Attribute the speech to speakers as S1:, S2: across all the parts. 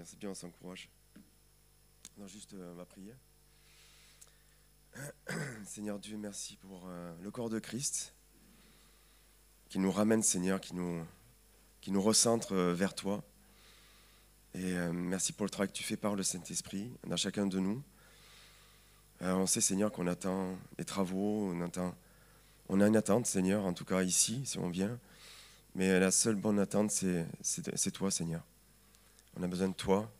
S1: C'est bien, on s'encourage. Non, juste, on va prier. Seigneur Dieu, merci pour le corps de Christ qui nous ramène, Seigneur, qui nous recentre vers toi. Et merci pour le travail que tu fais par le Saint-Esprit dans chacun de nous. On sait, Seigneur, qu'on attend les travaux, on a une attente, Seigneur, en tout cas ici, si on vient. Mais la seule bonne attente, c'est toi, Seigneur. On a besoin de toi.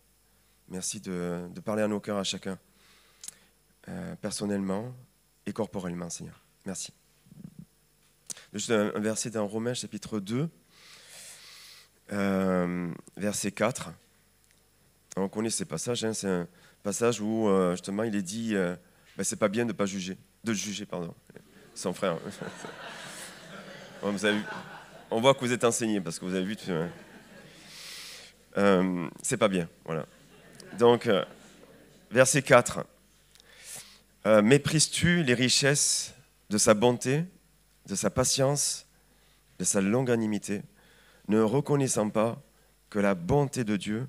S1: Merci de parler à nos cœurs à chacun, personnellement et corporellement, Seigneur. Merci. Juste un verset dans Romains chapitre 2, verset 4. On connaît ces passages, hein, c'est un passage où justement il est dit c'est pas bien de pas juger, de juger, pardon, son frère. On voit que vous êtes enseigné parce que vous avez vu. C'est pas bien, voilà. Donc, verset 4. Méprises-tu les richesses de sa bonté, de sa patience, de sa longanimité, ne reconnaissant pas que la bonté de Dieu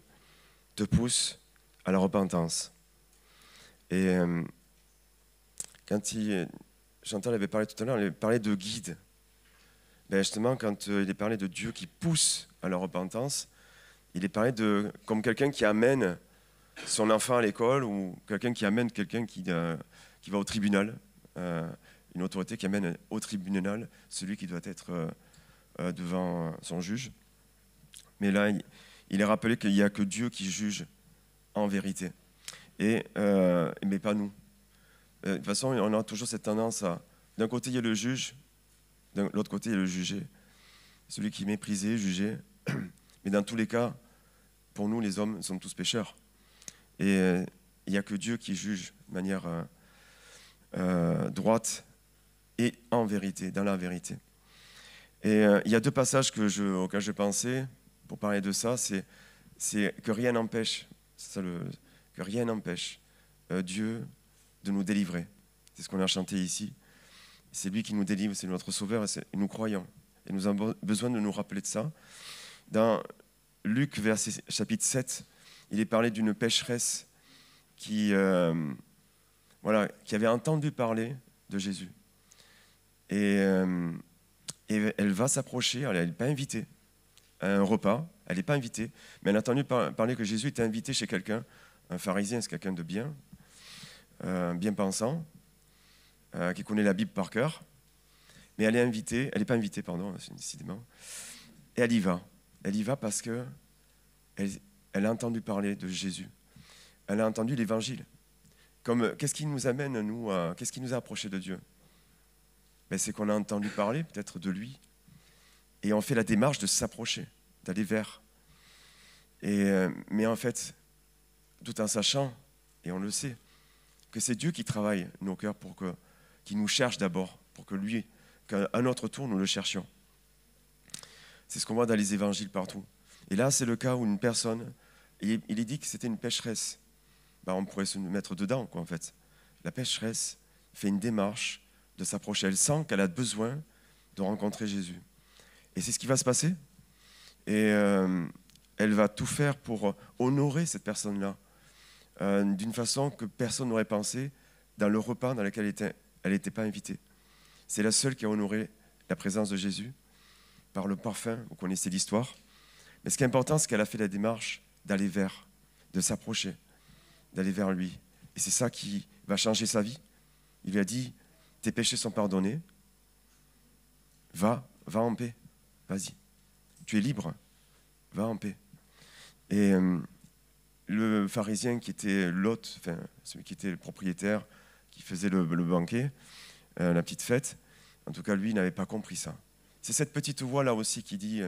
S1: te pousse à la repentance. Et quand Chantal avait parlé tout à l'heure, elle avait parlé de guide. Justement, quand il est parlé de Dieu qui pousse à la repentance, il est parlé comme quelqu'un qui amène son enfant à l'école ou quelqu'un qui amène quelqu'un qui va au tribunal, une autorité qui amène au tribunal celui qui doit être devant son juge. Mais là, il est rappelé qu'il n'y a que Dieu qui juge en vérité, mais pas nous. De toute façon, on a toujours cette tendance à, d'un côté, il y a le juge, de l'autre côté, il y a le jugé. Celui qui est méprisé, jugé. Mais dans tous les cas, pour nous, les hommes, nous sommes tous pécheurs. Et il n'y a que Dieu qui juge de manière droite et en vérité, dans la vérité. Et il y a deux passages auxquels je pensais pour parler de ça, c'est que rien n'empêche, que rien n'empêche Dieu de nous délivrer. C'est ce qu'on a chanté ici. C'est lui qui nous délivre, c'est notre sauveur, et nous croyons. Et nous avons besoin de nous rappeler de ça. Dans Luc, chapitre 7, il est parlé d'une pécheresse qui avait entendu parler de Jésus. Et elle va s'approcher, elle n'est pas invitée à un repas, elle n'est pas invitée, mais elle a entendu parler que Jésus était invité chez quelqu'un, un pharisien, c'est quelqu'un de bien, bien pensant, qui connaît la Bible par cœur, mais elle n'est pas invitée, décidément, et elle y va. Elle y va parce que elle a entendu parler de Jésus. Elle a entendu l'évangile. Qu'est-ce qui nous amène, nous, qu'est-ce qui nous a approchés de Dieu ? C'est qu'on a entendu parler peut-être de lui, et on fait la démarche de s'approcher, d'aller vers. Mais en fait, tout en sachant, et on le sait, que c'est Dieu qui travaille nos cœurs qui nous cherche d'abord, pour que lui, qu'à notre tour, nous le cherchions. C'est ce qu'on voit dans les évangiles partout. Et là, c'est le cas où une personne, il est dit que c'était une pécheresse. On pourrait se mettre dedans, en fait. La pécheresse fait une démarche de s'approcher. Elle sent qu'elle a besoin de rencontrer Jésus. Et c'est ce qui va se passer. Et elle va tout faire pour honorer cette personne-là, d'une façon que personne n'aurait pensé dans le repas dans lequel elle n'était pas invitée. C'est la seule qui a honoré la présence de Jésus par le parfum. Vous connaissez l'histoire. Mais ce qui est important, c'est qu'elle a fait la démarche d'aller vers, de s'approcher, d'aller vers lui. Et c'est ça qui va changer sa vie. Il lui a dit, tes péchés sont pardonnés, va en paix, vas-y. Tu es libre, va en paix. Et le pharisien qui était l'hôte, celui qui était le propriétaire, qui faisait le banquet, la petite fête, en tout cas, lui, il n'avait pas compris ça. C'est cette petite voix là aussi qui dit,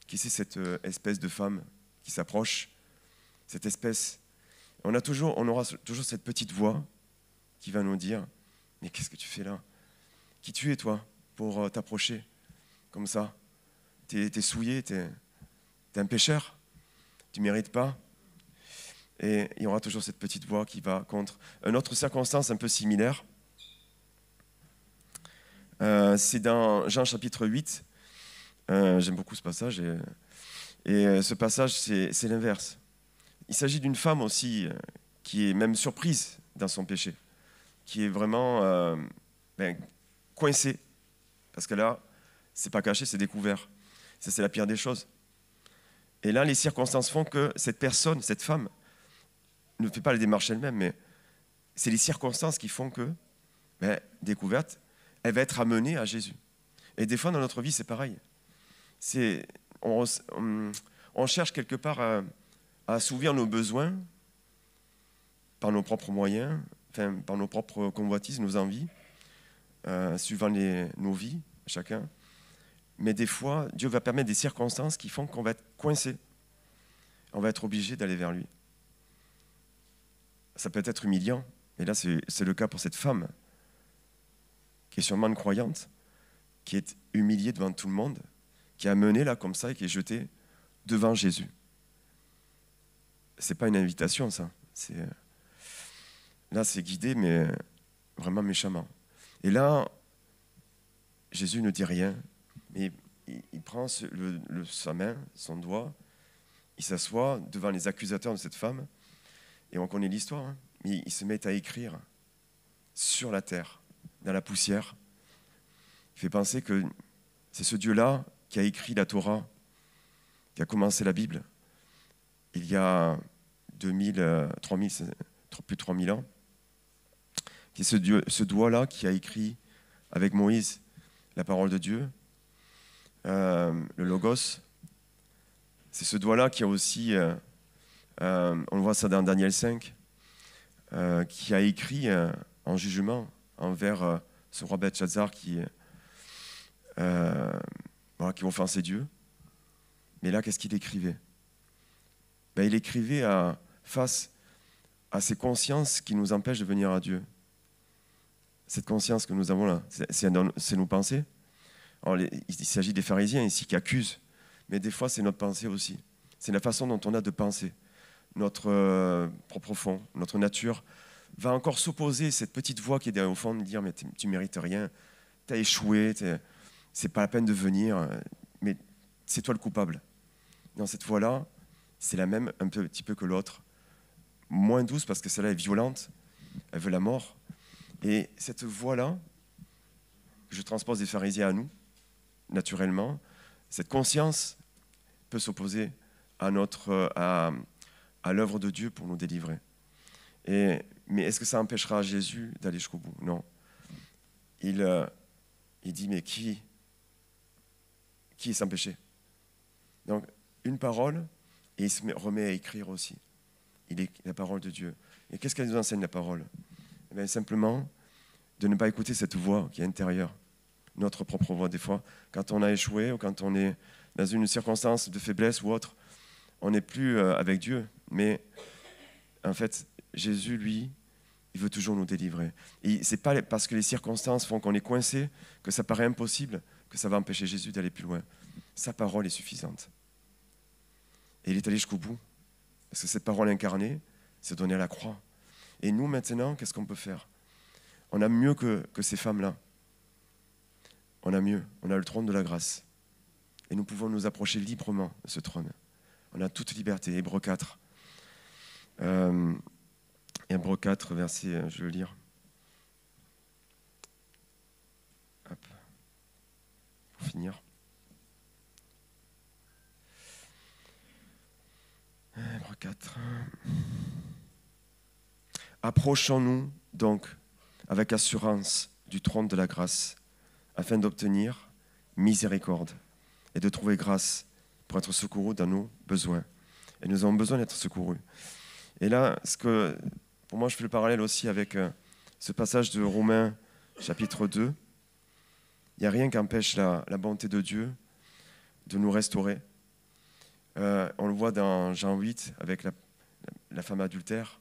S1: qui c'est cette espèce de femme qui s'approche, cette espèce. On aura toujours cette petite voix qui va nous dire, mais qu'est-ce que tu fais là ? Qui tu es toi pour t'approcher comme ça ? T'es souillé, t'es un pécheur, tu mérites pas. Et il y aura toujours cette petite voix qui va contre. Une autre circonstance un peu similaire, c'est dans Jean chapitre 8. J'aime beaucoup ce passage. Et ce passage, c'est l'inverse. Il s'agit d'une femme aussi qui est même surprise dans son péché, qui est vraiment coincée, parce que là, c'est pas caché, c'est découvert. Ça, c'est la pire des choses. Et là, les circonstances font que cette personne, cette femme, ne fait pas la démarche elle-même, mais c'est les circonstances qui font que, découverte, elle va être amenée à Jésus. Et des fois, dans notre vie, c'est pareil. On cherche quelque part à assouvir nos besoins par nos propres moyens, par nos propres convoitises, nos envies, suivant nos vies, chacun. Mais des fois, Dieu va permettre des circonstances qui font qu'on va être coincé. On va être obligé d'aller vers lui. Ça peut être humiliant, et là, c'est le cas pour cette femme, qui est sûrement une croyante, qui est humiliée devant tout le monde, qui est amenée là comme ça et qui est jetée devant Jésus. C'est pas une invitation, ça. Là, c'est guidé, mais vraiment méchamment. Et là, Jésus ne dit rien, mais il prend sa main, son doigt, il s'assoit devant les accusateurs de cette femme, et on connaît l'histoire, hein, mais il se met à écrire sur la terre, dans la poussière. Il fait penser que c'est ce Dieu-là qui a écrit la Torah, qui a commencé la Bible, il y a 2000, 3000, plus de 3000 ans. C'est ce doigt-là qui a écrit avec Moïse la parole de Dieu, le Logos. C'est ce doigt-là qui a aussi, on voit ça dans Daniel 5, qui a écrit en jugement envers ce roi Belshazzar qui offensait Dieu. Mais là, qu'est-ce qu'il écrivait ? Il écrivait face à ces consciences qui nous empêchent de venir à Dieu. Cette conscience que nous avons là, c'est nos pensées. Alors, il s'agit des pharisiens ici qui accusent, mais des fois c'est notre pensée aussi. C'est la façon dont on a de penser. Notre propre fond, notre nature va encore s'opposer à cette petite voix qui est au fond de dire mais tu mérites rien, tu as échoué, c'est pas la peine de venir, mais c'est toi le coupable. Dans cette voix-là, c'est la même un petit peu que l'autre, moins douce parce que celle-là est violente, elle veut la mort. Et cette voix-là, je transpose des pharisiens à nous, naturellement, cette conscience peut s'opposer à l'œuvre de Dieu pour nous délivrer. Mais est-ce que ça empêchera Jésus d'aller jusqu'au bout ? Non. Il dit, mais qui est sans péché ? Donc, une parole, et il se remet à écrire aussi. Il est la parole de Dieu. Et qu'est-ce qu'elle nous enseigne, la parole ? Simplement, de ne pas écouter cette voix qui est intérieure, notre propre voix des fois. Quand on a échoué ou quand on est dans une circonstance de faiblesse ou autre, on n'est plus avec Dieu. Mais en fait, Jésus, lui, il veut toujours nous délivrer. Et c'est pas parce que les circonstances font qu'on est coincé que ça paraît impossible que ça va empêcher Jésus d'aller plus loin. Sa parole est suffisante. Et il est allé jusqu'au bout. Parce que cette parole incarnée s'est donnée à la croix. Et nous, maintenant, qu'est-ce qu'on peut faire ? On a mieux que ces femmes-là. On a mieux. On a le trône de la grâce. Et nous pouvons nous approcher librement de ce trône. On a toute liberté. Hébreux 4. Hébreux 4, verset, je vais le lire. Hop. Pour finir. Hébreux 4. Approchons-nous donc avec assurance du trône de la grâce, afin d'obtenir miséricorde et de trouver grâce pour être secourus dans nos besoins. Et nous avons besoin d'être secourus. Et là, pour moi, je fais le parallèle aussi avec ce passage de Romains, chapitre 2. Il n'y a rien qui empêche la bonté de Dieu de nous restaurer. On le voit dans Jean 8 avec la femme adultère.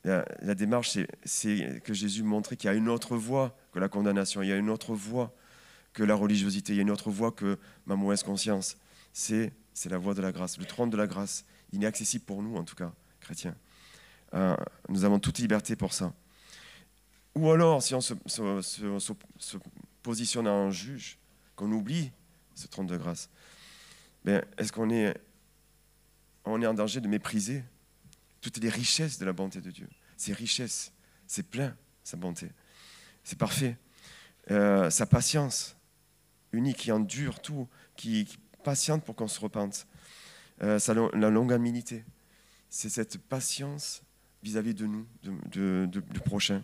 S1: La démarche, c'est que Jésus montrait qu'il y a une autre voie que la condamnation, il y a une autre voie que la religiosité, il y a une autre voie que ma mauvaise conscience. C'est la voie de la grâce, le trône de la grâce. Il est accessible pour nous, en tout cas, chrétiens. Nous avons toute liberté pour ça. Ou alors, si on se positionne en juge, qu'on oublie ce trône de grâce, est-ce qu'on est en danger de mépriser toutes les richesses de la bonté de Dieu? Ces richesses, c'est plein, sa bonté. C'est parfait. Sa patience, unique, qui endure tout, qui patiente pour qu'on se repente. La longanimité, c'est cette patience vis-à-vis de nous, du prochain.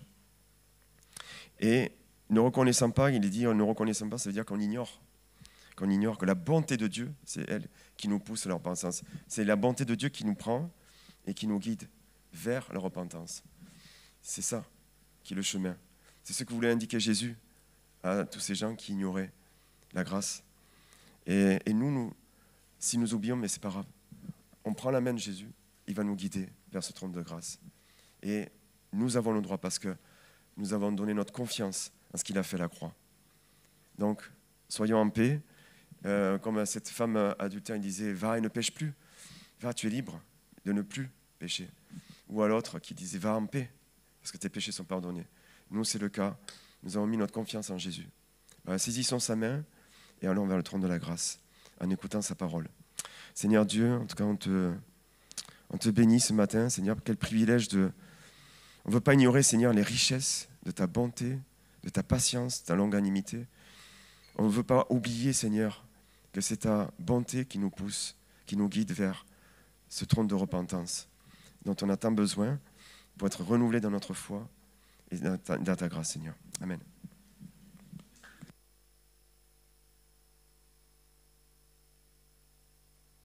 S1: Et ne reconnaissant pas, il est dit, ne reconnaissant pas, ça veut dire qu'on ignore que la bonté de Dieu, c'est elle qui nous pousse à la repentance. C'est la bonté de Dieu qui nous prend et qui nous guide vers la repentance. C'est ça qui est le chemin. C'est ce que voulait indiquer Jésus à tous ces gens qui ignoraient la grâce. Et nous, si nous oublions, mais c'est pas grave. On prend la main de Jésus, il va nous guider vers ce trône de grâce. Et nous avons le droit parce que nous avons donné notre confiance à ce qu'il a fait à la croix. Donc, soyons en paix. Comme cette femme adultère, il disait, va et ne pêche plus. Va, tu es libre de ne plus pécher. Ou à l'autre qui disait, va en paix, parce que tes péchés sont pardonnés. Nous, c'est le cas. Nous avons mis notre confiance en Jésus. Saisissons sa main et allons vers le trône de la grâce en écoutant sa parole. Seigneur Dieu, en tout cas, on te bénit ce matin. Seigneur, quel privilège de... On ne veut pas ignorer, Seigneur, les richesses de ta bonté, de ta patience, de ta longanimité. On ne veut pas oublier, Seigneur, que c'est ta bonté qui nous pousse, qui nous guide vers ce trône de repentance dont on a tant besoin pour être renouvelé dans notre foi et dans ta grâce, Seigneur. Amen.